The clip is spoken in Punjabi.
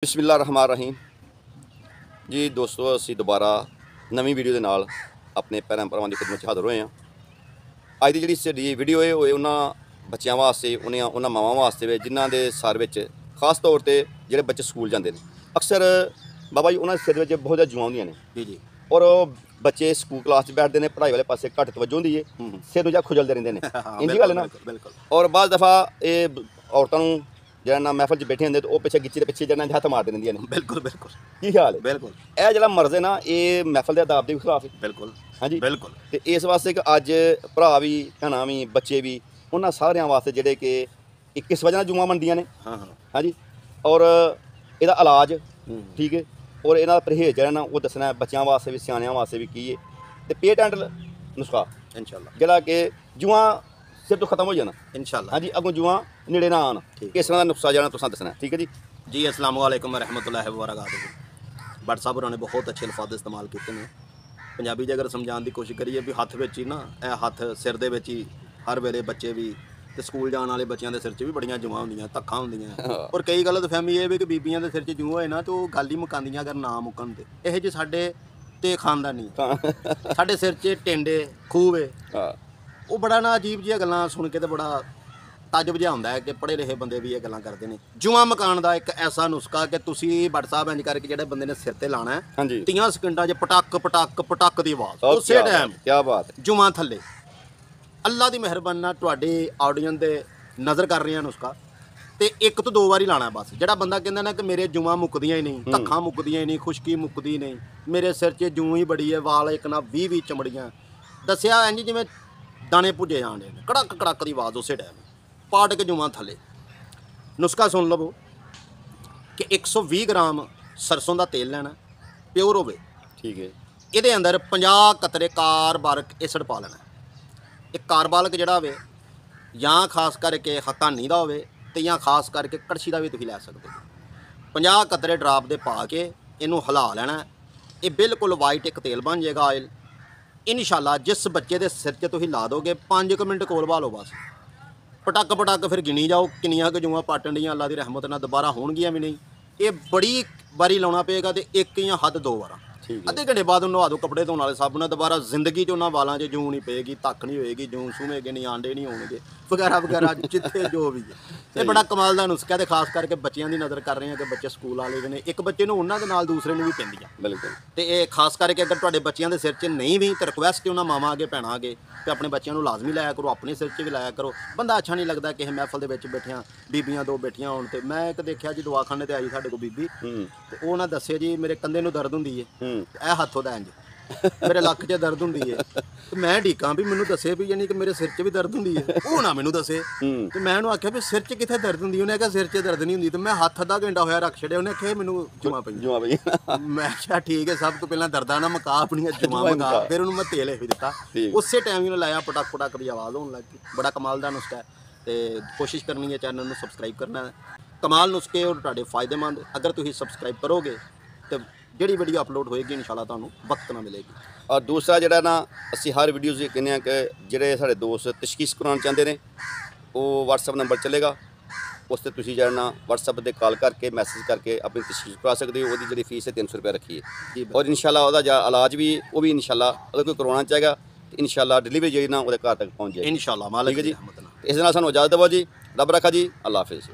ਬਿਸਮਿਲ੍ਲਾ ਰਹਿਮਾਨ ਰਹੀਮ ਜੀ ਦੋਸਤੋ, ਅਸੀਂ ਦੁਬਾਰਾ ਨਵੀਂ ਵੀਡੀਓ ਦੇ ਨਾਲ ਆਪਣੇ ਭੈਣਾਂ ਭਰਾਵਾਂ ਦੀ ਖਿਦਮਤ 'ਚ ਹਾਜ਼ਰ ਹੋਏ ਹਾਂ। ਅੱਜ ਦੀ ਜਿਹੜੀ ਸਾਡੀ ਵੀਡੀਓ ਹੈ ਉਹ ਉਹਨਾਂ ਬੱਚਿਆਂ ਵਾਸਤੇ, ਉਹਨਾਂ ਮਾਵਾਂ ਵਾਸਤੇ ਵੇ ਜਿਨ੍ਹਾਂ ਦੇ ਸਿਰ ਵਿੱਚ ਖਾਸ ਤੌਰ ਤੇ ਜਿਹੜੇ ਬੱਚੇ ਸਕੂਲ ਜਾਂਦੇ ਨੇ। ਅਕਸਰ ਬਾਬਾ ਜੀ ਉਹਨਾਂ ਦੇ ਸਿਰ ਵਿੱਚ ਬਹੁਤ ਜ਼ਿਆਦਾ ਜੂਆਂ ਹੁੰਦੀਆਂ ਨੇ ਜੀ ਔਰ ਉਹ ਬੱਚੇ ਸਕੂਲ ਕਲਾਸ 'ਚ ਬੈਠਦੇ ਨੇ, ਪੜ੍ਹਾਈ ਵਾਲੇ ਪਾਸੇ ਘੱਟ ਤਵੱਜੋ ਹੁੰਦੀ ਹੈ, ਸਿਰ ਨੂੰ ਜਾਂ ਖੁਜਲਦੇ ਰਹਿੰਦੇ ਨੇ। ਇੰਜੀ ਗੱਲ ਨਾ ਬਿਲਕੁਲ। ਔਰ ਬਾਅਦ ਦਫਾ ਇਹ ਔਰਤਾਂ ਨੂੰ ਜਿਹੜਾ ਨਾ ਮਹਿਫਲ 'ਚ ਬੈਠੇ ਹੁੰਦੇ तो ਉਹ ਪਿੱਛੇ ਗਿੱਚੀ ਦੇ ਪਿੱਛੇ ਜਿਹੜਾ ਹੱਥ ਮਾਰਦੇ ਰਹਿੰਦੀਆਂ ਨੇ। ਬਿਲਕੁਲ ਬਿਲकुल ਕੀ ਖਿਆਲ ਹੈ? ਬਿਲकुल ਇਹ ਜਿਹੜਾ ਮਰਜ਼ ਹੈ ਨਾ, ਇਹ ਮਹਿਫਲ ਦੇ ਆਦਾਬ ਦੇ ਵੀ ਖਿਲਾਫ ਹੈ। ਬਿਲकुल ਹਾਂਜੀ ਬਿਲकुल। ਤੇ ਇਸ ਵਾਸਤੇ ਕਿ ਅੱਜ ਭਰਾ ਵੀ ਭੈਣਾਂ ਵੀ ਬੱਚੇ ਵੀ ਉਹਨਾਂ ਸਾਰਿਆਂ ਵਾਸਤੇ ਜਿਹੜੇ ਕਿ ਕਿਸ ਵਜ੍ਹਾ ਨਾਲ ਜੂਆਂ ਮੰਡੀਆਂ ਨੇ। ਹਾਂਜੀ ਔਰ ਇਹਦਾ ਇਲਾਜ ਠੀਕ ਹੈ ਔਰ ਇਹਨਾਂ ਦਾ ਪਰਹੇਜ਼ ਜਿਹੜਾ ਨਾ ਉਹ ਦੱਸਣਾ ਬੱਚਿਆਂ ਵਾਸਤੇ ਵੀ ਸਿਆਣਿਆਂ ਵਾਸਤੇ ਵੀ ਕੀ ਹੈ ਤੇ ਪੇਟੈਂਟ ਨੁਸਖਾ इंशाल्लाह ਜਿਹੜਾ ਕਿ ਜੂਆਂ ਸਿਰ ਤੋਂ ਖਤਮ ਹੋ ਜਾਣਾ इंशाल्लाह। ਹਾਂਜੀ, ਅੱਗੋਂ ਜੂਆਂ ਨੇੜੇ ਨਾ ਆਉਣ। ਇਸ ਤਰ੍ਹਾਂ ਦਾ ਨੁਸਖਾ ਜਿਹੜਾ ਤੁਸੀਂ ਦੱਸਣਾ ਠੀਕ ਹੈ ਜੀ। जी अस्सलाम वालेकुम रहमतुल्लाहि व बरकातहू। भट्ट साहब होरां ने बहुत अच्छे अल्फाज इस्तेमाल किए हैं। पंजाबी च अगर समझाने की कोशिश करिए भी हत्थ विच ही ना, यह हत्थ सिर दे विच ही हर वेले बच्चे भी ते स्कूल जाने वाले बच्चों के सिर च भी बड़ियां जुआं होंदियां, धक्खां होंदियां। और कई गलतफहमी ये भी कि बीबियां के सिर च जूं होए ना तो गल ही मुकांदियां अगर ना मुकन ते। इहो जे साडे ते खानदानी साडे सिर च टिंडे खूह है। वो बड़ा ना अजीब जिहा गल्लां सुन के ते बड़ा तजब जिहा ਹੁੰਦਾ ਹੈ ਕਿ ਪੜ੍ਹੇ ਲਿਖੇ ਬੰਦੇ ਵੀ ਇਹ ਗੱਲਾਂ ਕਰਦੇ ਨੇ। ਜੂਆਂ ਮਕਾਨ ਦਾ ਇੱਕ ਐਸਾ ਨੁਸਖਾ ਕਿ ਤੁਸੀਂ ਭੱਟ ਸਾਹਿਬ ਇੰਜ ਕਰਕੇ ਜਿਹੜੇ ਬੰਦੇ ਨੇ ਸਿਰ ਤੇ ਲਾਣਾ ਹੈ, ਹਾਂਜੀ 30 ਸਕਿੰਟਾਂ 'ਚ ਪਟਕ ਪਟਕ ਪਟਕ ਦੀ ਆਵਾਜ਼ ਉਸੇ ਟਾਈਮ ਕੀ ਬਾਤ ਹੈ। ਜੂਆਂ ਥੱਲੇ ਅੱਲਾ ਦੀ ਮਿਹਰਬਾਨੀ ਨਾਲ ਤੁਹਾਡੇ ਆਡੀਅנס ਦੇ ਨਜ਼ਰ ਕਰ ਰਹੇ ਆ ਨੁਸਖਾ ਤੇ ਇੱਕ ਤੋਂ ਦੋ ਵਾਰੀ ਲਾਣਾ ਬਸ। ਜਿਹੜਾ ਬੰਦਾ ਕਹਿੰਦਾ ਨਾ ਕਿ ਮੇਰੇ ਜੂਆਂ ਮੁੱਕਦੀਆਂ ਹੀ ਨਹੀਂ, ਧੱਖਾਂ ਮੁੱਕਦੀਆਂ ਹੀ ਨਹੀਂ, ਖੁਸ਼ਕੀ ਮੁੱਕਦੀ ਨਹੀਂ, ਮੇਰੇ ਸਿਰ 'ਚ ਜੂੰ ਹੀ ਬੜੀ ਹੈ, ਵਾਲ ਇੱਕ ਨਾ 20 ਚਮੜੀਆਂ, ਦੱਸਿਆ ਇੰਜ ਜਿਵੇਂ ਦਾਣੇ ਭੁੱਜੇ ਜਾਂਦੇ ਨੇ, ਕੜਕ ਕੜਕ ਦੀ ਆਵਾਜ਼ ਉਸੇ ਟਾਈਮ ਪਾਟ ਕੇ ਜੂਆਂ ਥੱਲੇ। ਨੁਸਖਾ ਸੁਣ ਲਵੋ ਕਿ 120 ਗ੍ਰਾਮ ਸਰਸੋਂ ਦਾ ਤੇਲ ਲੈਣਾ, ਪਿਓਰ ਹੋਵੇ ਠੀਕ ਹੈ। ਇਹਦੇ ਅੰਦਰ 50 ਕਤਰੇ ਕਾਰਬਾਲਿਕ ਐਸਿਡ ਪਾ ਲੈਣਾ। ਇਹ ਕਾਰਬਾਲਿਕ ਜਿਹੜਾ ਹੋਵੇ ਜਾਂ ਖਾਸ ਕਰਕੇ ਹਤਾਨੀ ਦਾ ਹੋਵੇ ਤੇ ਜਾਂ ਖਾਸ ਕਰਕੇ ਕੜਛੀ ਦਾ ਵੀ ਤੁਸੀਂ ਲੈ ਸਕਦੇ ਹੋ। 50 ਕਤਰੇ ਡਰਾਪ ਦੇ ਪਾ ਕੇ ਇਹਨੂੰ ਹਿਲਾ ਲੈਣਾ। ਇਹ ਬਿਲਕੁਲ ਵਾਈਟ ਇੱਕ ਤੇਲ ਬਣ ਜਾਏਗਾ ਆਇਲ। ਇਨਸ਼ਾਅੱਲਾ ਜਿਸ ਬੱਚੇ ਦੇ ਸਿਰ 'ਚ ਤੁਸੀਂ ਲਾ ਦੋਗੇ 5 ਮਿੰਟ ਕੋਲ ਭਾਲੋ ਬਸ, ਪਟਕ ਪਟਕ ਫਿਰ ਗਿਣੀ ਜਾਓ ਕਿੰਨੀਆਂ ਕੁ ਜੂਆਂ ਪਾਟਣ ਡੀਆਂ। ਅੱਲਾ ਦੀ ਰਹਿਮਤ ਨਾਲ ਦੁਬਾਰਾ ਹੋਣਗੀਆਂ ਵੀ ਨਹੀਂ। ਇਹ ਬੜੀ ਵਾਰੀ ਲਾਉਣਾ ਪਏਗਾ ਤੇ ਇੱਕ ਜਾਂ ਹੱਦ ਦੋ ਵਾਰਾਂ। ਅੱਧੇ ਘੰਟੇ ਬਾਅਦ ਉਹਨੂੰ ਨਵਾ ਦਿਓ ਕੱਪੜੇ ਧੋਣ ਵਾਲੇ ਸਾਬਣ ਨਾਲ। ਦੁਬਾਰਾ ਜ਼ਿੰਦਗੀ 'ਚ ਉਹਨਾਂ ਵਾਲਾਂ 'ਚ ਜੂੰ ਨਹੀਂ ਪਏਗੀ, ਧੱਕ ਨਹੀਂ ਹੋਏਗੀ, ਜੂੰ ਸੂਵੇਗੇ ਨਹੀਂ, ਆਂਡੇ ਨਹੀਂ ਹੋਣਗੇ ਵਗੈਰਾ ਵਗੈਰਾ ਜਿੱਥੇ ਜੋ ਵੀ ਹੈ। ਇਹ ਬੜਾ ਕਮਾਲ ਦਾ ਨੁਸਖਾ ਤੇ ਖਾਸ ਕਰਕੇ ਬੱਚਿਆਂ ਦੀ ਨਜ਼ਰ ਕਰ ਰਹੇ ਹਾਂ ਕਿ ਬੱਚੇ ਸਕੂਲ ਵਾਲੇ ਨੇ, ਇੱਕ ਬੱਚੇ ਨੂੰ ਉਹਨਾਂ ਦੇ ਨਾਲ ਦੂਸਰੇ ਨੂੰ ਵੀ ਪੈਂਦੀਆਂ। ਬਿਲਕੁਲ। ਤੇ ਇਹ ਖਾਸ ਕਰਕੇ ਅਗਰ ਤੁਹਾਡੇ ਬੱਚਿਆਂ ਦੇ ਸਿਰ 'ਚ ਨਹੀਂ ਵੀ ਤਾਂ ਰਿਕੁਐਸਟ ਉਹਨਾਂ ਮਾਵਾਂ ਅੱਗੇ ਭੈਣਾਂ ਅੱਗੇ ਕਿ ਆਪਣੇ ਬੱਚਿਆਂ ਨੂੰ ਲਾਜ਼ਮੀ ਲਾਇਆ ਕਰੋ, ਆਪਣੇ ਸਿਰ 'ਚ ਵੀ ਲਾਇਆ ਕਰੋ। ਬੰਦਾ ਅੱਛਾ ਨਹੀਂ ਲੱਗਦਾ ਕਿਸੇ ਮਹਿਫਲ ਦੇ ਵਿੱਚ ਬੈਠਿਆਂ ਬੀਬੀਆਂ ਦੋ ਬੈਠੀਆਂ ਹੋਣ। ਤੇ ਮੈਂ ਇੱਕ ਦੇਖਿਆ ਜੀ ਦਵਾਖਾਨੇ ਤੇ ਆਈ ਸਾਡੇ ਕੋਲ ਬੀਬੀ ਤੇ ਉਹ ਨਾ ਦੱਸਿਆ ਜੀ ਮੇਰੇ ਕੰਧੇ ਨੂੰ ਦਰਦ ਹੁੰਦੀ ਹੈ, ਇਹ ਹੱਥ ਉਹਦਾ ਇੰਜ, ਮੇਰੇ ਲੱਕ 'ਚ ਦਰਦ ਹੁੰਦੀ ਹੈ। ਤੇ ਮੈਂ ਢੀਕਾਂ ਵੀ ਮੈਨੂੰ ਦੱਸੇ ਵੀ ਯਾਨੀ ਕਿ ਮੇਰੇ ਸਿਰ 'ਚ ਵੀ ਦਰਦ ਹੁੰਦੀ ਹੈ, ਉਹ ਨਾ ਮੈਨੂੰ ਦੱਸੇ। ਤੇ ਮੈਂ ਉਹਨੂੰ ਆਖਿਆ ਵੀ ਸਿਰ 'ਚ ਕਿੱਥੇ ਦਰਦ ਹੁੰਦੀ? ਉਹਨੇ ਕਿਹਾ ਸਿਰ 'ਚ ਦਰਦ ਨਹੀਂ ਹੁੰਦੀ। ਤੇ ਮੈਂ ਹੱਥ ਅੱਧਾ ਘੰਟਾ ਹੋਇਆ ਰੱਖ ਛੱਡਿਆ। ਉਹਨੇ ਆਖਿਆ ਮੈਨੂੰ ਜੂਆਂ ਪਈਆਂ। ਮੈਂ ਕਿਹਾ ਠੀਕ ਹੈ, ਸਭ ਤੋਂ ਪਹਿਲਾਂ ਦਰਦਾਂ ਨਾ ਮੁਕਾ, ਆਪਣੀਆਂ ਜੂਆਂ ਮੁਕਾ। ਫਿਰ ਉਹਨੂੰ ਮੈਂ ਤੇਲ ਇਹ ਦਿੱਤਾ, ਉਸੇ ਟਾਈਮ ਹੀ ਉਹਨੇ ਲਾਇਆ, ਪਟਕ ਪਟਕ ਦੀ ਆਵਾਜ਼ ਹੋਣ ਲੱਗ ਗਈ। ਬੜਾ ਕਮਾਲ ਦਾ ਨੁਸਖਾ ਹੈ ਤੇ ਕੋਸ਼ਿਸ਼ ਕਰਨੀ ਹੈ ਚੈਨਲ ਨੂੰ ਸਬਸਕ੍ਰਾਈਬ ਕਰਨਾ ਹੈ। ਕਮਾਲ ਨੁਸਖੇ ਔਰ ਤੁਹਾਡੇ ਫਾਇਦੇਮੰਦ। ਅਗਰ ਤੁਸੀਂ ਸਬਸਕ੍ਰਾਈਬ ਕਰੋਗੇ ਤੇ ਜਿਹੜੀ ਵੀਡੀਓ ਅਪਲੋਡ ਹੋਏਗੀ ਇਨਸ਼ਾਅੱਲਾ ਤੁਹਾਨੂੰ ਵਕਤ ਨਾਲ ਮਿਲੇਗੀ। ਔਰ ਦੂਸਰਾ ਜਿਹੜਾ ਨਾ ਅਸੀਂ ਹਰ ਵੀਡੀਓ 'ਚ ਕਹਿੰਦੇ ਹਾਂ ਕਿ ਜਿਹੜੇ ਸਾਡੇ ਦੋਸਤ ਤਸ਼ਖੀਸ ਕਰਾਉਣਾ ਚਾਹੁੰਦੇ ਨੇ ਉਹ WhatsApp ਨੰਬਰ ਚੱਲੇਗਾ, ਉਸ 'ਤੇ ਤੁਸੀਂ ਜਿਹੜਾ ਨਾ WhatsApp 'ਤੇ ਕਾਲ ਕਰਕੇ ਮੈਸੇਜ ਕਰਕੇ ਆਪਣੀ ਤਸ਼ਖੀਸ ਕਰਾ ਸਕਦੇ ਹੋ। ਉਹਦੀ ਜਿਹੜੀ ਫੀਸ ਹੈ 300 ਰੁਪਏ ਰੱਖੀ ਹੈ ਔਰ ਇਨਸ਼ਾਅੱਲਾ ਉਹਦਾ ਜਿਹੜਾ ਇਲਾਜ ਵੀ ਉਹ ਵੀ ਇਨਸ਼ਾਅੱਲਾ ਅਗਰ ਕੋਈ ਕਰਵਾਉਣਾ ਚਾਹੇਗਾ ਤਾਂ ਇਨਸ਼ਾਅੱਲਾ ਡਿਲੀਵਰੀ ਜਿਹੜੀ ਨਾ ਉਹਦੇ ਘਰ ਤੱਕ ਪਹੁੰਚ ਜਾਏਗੀ ਇਨਸ਼ਾਅੱਲਾ ਮਾਲਿਕ ਦੀ ਜੀ। ਰਹਿਮਤ ਨਾਲ। ਇਸ ਦੇ ਨਾਲ ਸਾਨੂੰ ਇਜਾਜ਼ਤ ਦਿਓ ਜੀ। ਰੱਬ ਰੱਖਾ ਜੀ। ਅੱਲਾ ਹਾਫਿਜ਼।